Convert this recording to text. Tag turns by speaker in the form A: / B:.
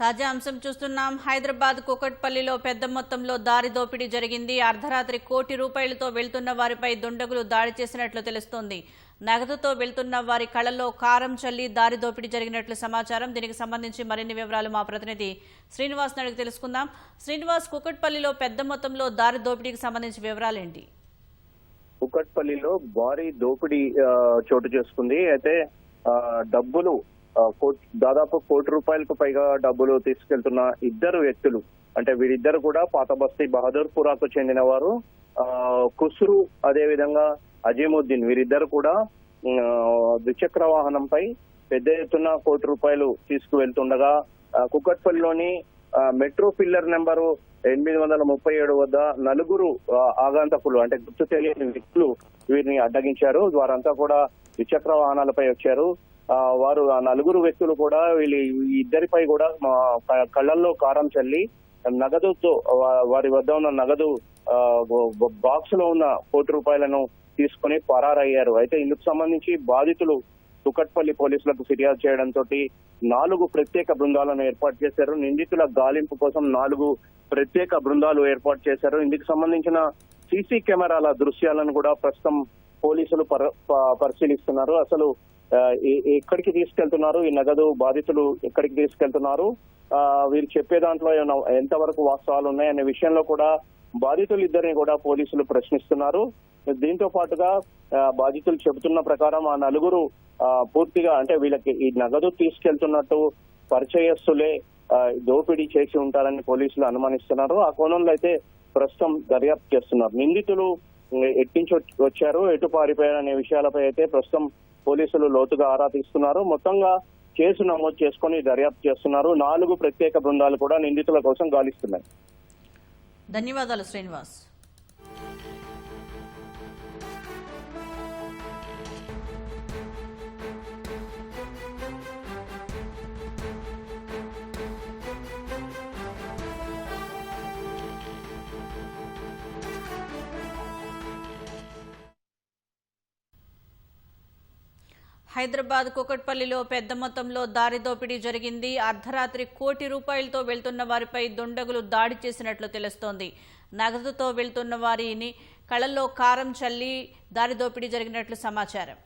A: తాజా అంశం చూస్తున్నాం. హైదరాబాద్ కుకట్పల్లిలో పెద్ద మొత్తంలో దారి దోపిడీ జరిగింది. అర్ధరాత్రి కోటి రూపాయలతో వెళ్తున్న వారిపై దుండగులు దాడి చేసినట్లు తెలుస్తోంది. నగదుతో వెళ్తున్న వారి కళ్లలో కారం చల్లి దారి దోపిడీ జరిగినట్లు సమాచారం. దీనికి సంబంధించి మరిన్ని వివరాలు మా ప్రతినిధి శ్రీనివాస్ అడిగి తెలుసుకుందాం. శ్రీనివాస్, కుకట్పల్లిలో పెద్ద మొత్తంలో దారి దోపిడీకి సంబంధించి వివరాలేంటి?
B: కుకట్పల్లిలో భారీ దోపిడీ చోటు చేసుకుంది. అయితే డబ్బులు దాదాపు కోటి రూపాయలకు పైగా డబ్బులు తీసుకెళ్తున్న ఇద్దరు వ్యక్తులు, అంటే వీరిద్దరు కూడా పాత బస్తీ బహదూర్పురాకు చెందిన వారు. ఖుస్రు, అదే విధంగా అజీముద్దీన్, వీరిద్దరు కూడా ద్విచక్ర వాహనంపై పెద్ద ఎత్తున కోటి రూపాయలు తీసుకువెళ్తుండగా కుకట్పల్లిలోని మెట్రో పిల్లర్ నెంబరు 837 వద్ద నలుగురు ఆగంతకులు, అంటే గుర్తు తెలియని వ్యక్తులు వీరిని అడ్డగించారు. వారంతా కూడా ద్విచక్ర వాహనాలపై వచ్చారు. వారు ఆ నలుగురు వ్యక్తులు కూడా ఇద్దరిపై కూడా కళ్లల్లో కారం చల్లి నగదుతో వారి వద్ద ఉన్న నగదు బాక్స్ లో ఉన్న కోటి రూపాయలను తీసుకుని పరారయ్యారు. అయితే ఇందుకు సంబంధించి బాధితులు కుకట్పల్లి పోలీసులకు ఫిర్యాదు చేయడంతో 4 ప్రత్యేక బృందాలను ఏర్పాటు చేశారు. నిందితుల గాలింపు కోసం 4 ప్రత్యేక బృందాలు ఏర్పాటు చేశారు. ఇందుకు సంబంధించిన సీసీ కెమెరాల దృశ్యాలను కూడా ప్రస్తుతం పోలీసులు పరిశీలిస్తున్నారు. అసలు ఎక్కడికి తీసుకెళ్తున్నారు, ఈ నగదు బాధితులు ఎక్కడికి తీసుకెళ్తున్నారు, వీరు చెప్పే దాంట్లో ఎంతవరకు వాస్తవాలు ఉన్నాయనే విషయంలో కూడా బాధితులు ఇద్దరిని కూడా పోలీసులు ప్రశ్నిస్తున్నారు. దీంతో పాటుగా బాధితులు చెబుతున్న ప్రకారం ఆ నలుగురు పూర్తిగా, అంటే వీళ్ళకి ఈ నగదు తీసుకెళ్తున్నట్టు పరిచయస్తులే దోపిడీ చేసి ఉంటారని పోలీసులు అనుమానిస్తున్నారు. ఆ కోణంలో అయితే ప్రస్తుతం దర్యాప్తు చేస్తున్నారు. నిందితులు ఎట్టించి వచ్చారు, ఎటు పారిపోయారనే విషయాలపై అయితే ప్రస్తుతం పోలీసులు లోతుగా ఆరా తీస్తున్నారు. మొత్తంగా కేసు నమోదు చేసుకుని దర్యాప్తు చేస్తున్నారు. 4 ప్రత్యేక బృందాలు కూడా నిందితుల కోసం గాలిస్తున్నాయి.
A: ధన్యవాదాలు శ్రీనివాస్. హైదరాబాద్ కుకట్పల్లిలో పెద్ద మొత్తంలో దారి దోపిడీ జరిగింది. అర్ధరాత్రి కోటి రూపాయలతో వెళ్తున్న వారిపై దుండగులు దాడి చేసినట్లు తెలుస్తోంది. నగదుతో వెళ్తున్న వారిని కళ్లలో కారం చల్లి దారి దోపిడీ జరిగినట్లు సమాచారం.